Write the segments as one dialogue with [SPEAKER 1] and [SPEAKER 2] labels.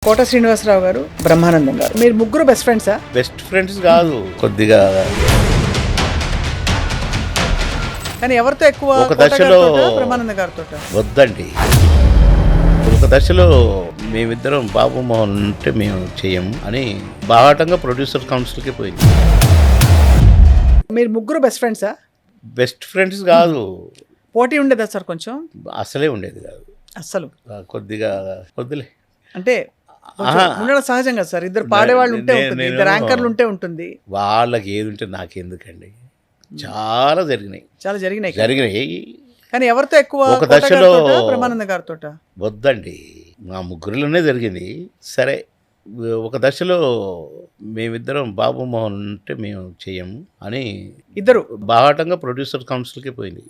[SPEAKER 1] కోట శ్రీనివాసరావు గారు, బ్రహ్మానందం గారు, మీరు ముగ్గురు బెస్ట్ ఫ్రెండ్సా?
[SPEAKER 2] బెస్ట్ ఫ్రెండ్స్ కాదు, కొద్దిగా
[SPEAKER 1] కానీ ఎవరితో ఎక్కువ?
[SPEAKER 2] ఒక
[SPEAKER 1] కోట
[SPEAKER 2] దశలో
[SPEAKER 1] గారితోటా, బ్రహ్మానంద గారితో?
[SPEAKER 2] వద్దండి. ఒక దశలో మేమిద్దరం బాబు మోహన్ ఉంటే మేము చెయ్యము అని బాహాటంగా ప్రొడ్యూసర్ కౌన్సిల్కి పోయింది.
[SPEAKER 1] మీరు ముగ్గురు బెస్ట్ ఫ్రెండ్సా?
[SPEAKER 2] బెస్ట్ ఫ్రెండ్స్ కాదు,
[SPEAKER 1] పోటీ ఉండేదా సార్ కొంచెం?
[SPEAKER 2] అసలే ఉండేది కాదు.
[SPEAKER 1] అస్సలు
[SPEAKER 2] కొద్దిగా వద్దులే
[SPEAKER 1] అంటే కొంచెం ఉండడం సహజం కదా సార్. ఇద్దరు పాడేవాళ్ళు ఉంటే ఉంటుంది, ఇద్దరు యాంకర్లు ఉంటే ఉంటుంది.
[SPEAKER 2] వాళ్ళకి ఏది ఉంటే నాకెందుకండి. చాలా జరిగినాయి,
[SPEAKER 1] చాలా జరిగినాయి. కానీ ఎవరితో ఎక్కువ?
[SPEAKER 2] ఒక
[SPEAKER 1] కోట
[SPEAKER 2] దశలో
[SPEAKER 1] గారితోటా, బ్రహ్మానంద గారితో?
[SPEAKER 2] వద్దండి, మా ముగ్గురులోనే జరిగింది. సరే, ఒక దశలో మేమిద్దరం బాబు మోహన్ ఉంటే మేము చెయ్యము అని
[SPEAKER 1] ఇద్దరు
[SPEAKER 2] బాహాటంగా ప్రొడ్యూసర్ కౌన్సిల్కి పోయింది.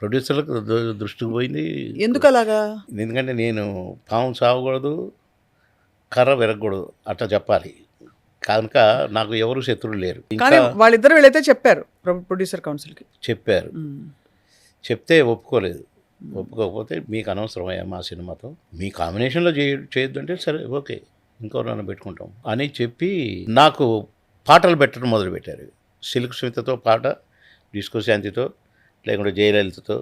[SPEAKER 2] ప్రొడ్యూసర్లకు దృష్టికి పోయింది.
[SPEAKER 1] ఎందుకు అలాగా?
[SPEAKER 2] ఎందుకంటే నేను పాము చావకూడదు, కర్ర విరగకూడదు అట్లా చెప్పాలి కనుక నాకు ఎవరు శత్రువులు లేరు.
[SPEAKER 1] కానీ వాళ్ళిద్దరు వీళ్ళైతే చెప్పారు ప్రొడ్యూసర్ కౌన్సిల్కి.
[SPEAKER 2] చెప్పారు, చెప్తే ఒప్పుకోలేదు. ఒప్పుకోకపోతే మీకు అనవసరమయ్యా మా సినిమాతో, మీ కాంబినేషన్లో చేయొద్దు అంటే సరే ఓకే ఇంకోనన్నా పెట్టుకుంటాం అని చెప్పి నాకు పాటలు పెట్టడం మొదలుపెట్టారు. సిల్క్ స్మితతో పాట, డిస్కో శాంతితో, లేకుంటే జయలలితతో,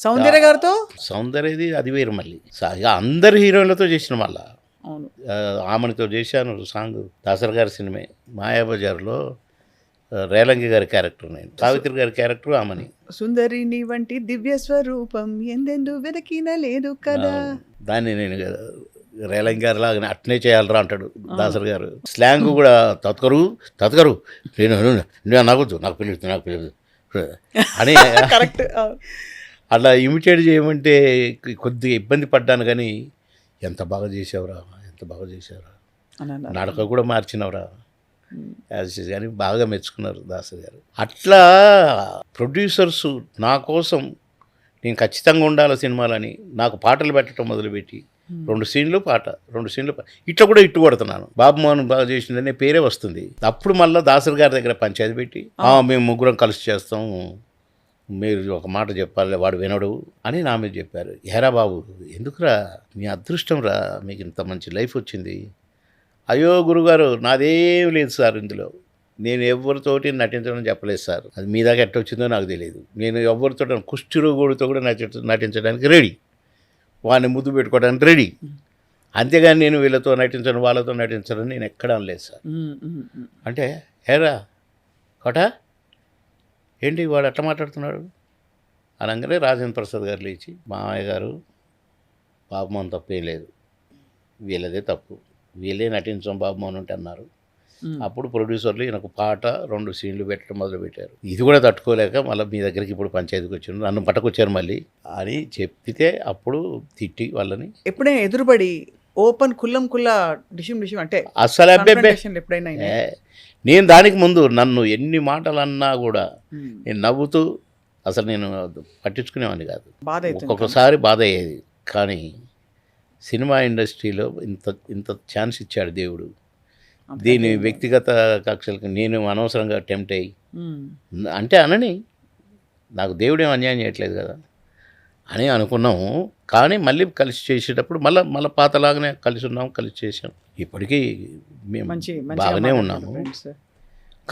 [SPEAKER 1] సౌందర్య గారితో.
[SPEAKER 2] సౌందర్యది అది వేరు. మళ్ళీ ఇక అందరు హీరోయిన్లతో చేసిన, మళ్ళా
[SPEAKER 1] అవును
[SPEAKER 2] ఆమెనితో చేశాను సాంగ్. దాసర్ గారి సినిమా మాయాబజార్లో రేలంగి గారి క్యారెక్టర్, నేను సావిత్రి గారి క్యారెక్టర్ ఆమెని.
[SPEAKER 1] సుందరి నీ వంటి దివ్య స్వరూపం ఎందెందు వెదకిన లేదు కదా.
[SPEAKER 2] దాన్ని నేను రేలంగి గారి లాగానే అట్నే చేయాలరా అంటాడు దాసర్ గారు. స్లాంగ్ కూడా తతకరు నేను నవ్వద్దు, నాకు పిలుస్తుంది అని
[SPEAKER 1] కరెక్ట్.
[SPEAKER 2] అట్లా ఇమిటేట్ చేయమంటే కొద్దిగా ఇబ్బంది పడ్డాను. కానీ ఎంత బాగా చేసావురా, ఎంత బాగా చేసావురా, నడక కూడా మార్చినవరా కానీ బాగా మెచ్చుకున్నారు దాసరి గారు. అట్లా ప్రొడ్యూసర్స్ నా కోసం నేను ఖచ్చితంగా ఉండాలి సినిమాలని నాకు పాటలు పెట్టడం మొదలుపెట్టి 2 సీన్లు పాట ఇట్లా కూడా ఇట్టు కొడుతున్నాను. బాబు మోహన్ బాగా చేసిందనే పేరే వస్తుంది. అప్పుడు మళ్ళీ దాసరి గారి దగ్గర పంచాయతీ పెట్టి మేము ముగ్గురం కలిసి చేస్తాం, మీరు ఒక మాట చెప్పాలి, వాడు వినడు అని నా మీద చెప్పారు. ఏరా బాబు ఎందుకురా, మీ అదృష్టం రా, మీకు ఇంత మంచి లైఫ్ వచ్చింది. అయ్యో గురుగారు నాదేం లేదు సార్, ఇందులో నేను ఎవరితోటి నటించడం చెప్పలేదు సార్. అది మీ దాకా ఎట్ట వచ్చిందో నాకు తెలియదు. నేను ఎవరితో కుష్ఠరోగుడితో కూడా నటించడానికి రెడీ, వాడిని ముద్దు పెట్టుకోవడానికి రెడీ. అంతేగాని నేను వీళ్ళతో నటించను వాళ్ళతో నటించను నేను ఎక్కడ అనలేదు సార్. అంటే ఏరా కోట ఏంటి వాడు అట్లా మాట్లాడుతున్నాడు అనగానే రాజేంద్ర ప్రసాద్ గారు లేచి, మామయ్య గారు బాబుమోహన్ తప్పేం లేదు, వీళ్ళదే తప్పు, వీళ్ళే నటించాం బాబుమోహన్ ఉంటే అన్నారు. అప్పుడు ప్రొడ్యూసర్లు ఈయనకు పాట 2 సీన్లు పెట్టడం మొదలుపెట్టారు. ఇది కూడా తట్టుకోలేక మళ్ళీ మీ దగ్గరికి ఇప్పుడు పంచాయతీకి వచ్చాను, నన్ను పట్టుకొచ్చారు మళ్ళీ అని చెప్పితే అప్పుడు తిట్టి వాళ్ళని.
[SPEAKER 1] ఎప్పుడైనా ఎదురుబడి ఓపెన్ కుల్లం డిషిం అంటే
[SPEAKER 2] అసలు
[SPEAKER 1] ఎప్పుడైనా
[SPEAKER 2] నేను దానికి ముందు నన్ను ఎన్ని మాటలు అన్నా కూడా నేను నవ్వుతూ అసలు నేను పట్టించుకునేవాడిని కాదు. ఒక్కొక్కసారి బాధ అయ్యేది. కానీ సినిమా ఇండస్ట్రీలో ఇంత ఛాన్స్ ఇచ్చాడు దేవుడు. దీని వ్యక్తిగత కక్షలకు నేను అనవసరంగా టెంప్ట్ అయ్యి అంటే అనని, నాకు దేవుడేం అన్యాయం చేయట్లేదు కదా అని అనుకున్నాము. కానీ మళ్ళీ కలిసి చేసేటప్పుడు మళ్ళీ పాతలాగానే కలిసి ఉన్నాము, కలిసి చేసాం. ఇప్పటికీ మేము బాగానే ఉన్నాము.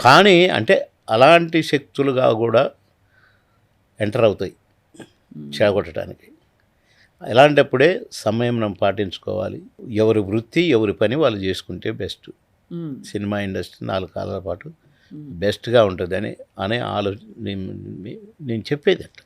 [SPEAKER 2] కానీ అంటే అలాంటి శక్తులుగా కూడా ఎంటర్ అవుతాయి చెడగొట్టడానికి. ఇలాంటప్పుడే సమయం పాటించుకోవాలి. ఎవరి వృత్తి ఎవరి పని వాళ్ళు చేసుకుంటే బెస్ట్. సినిమా ఇండస్ట్రీ 4 కాలాల పాటు బెస్ట్గా ఉంటుంది అనే ఆలోచన నేను చెప్పేది అట్లా.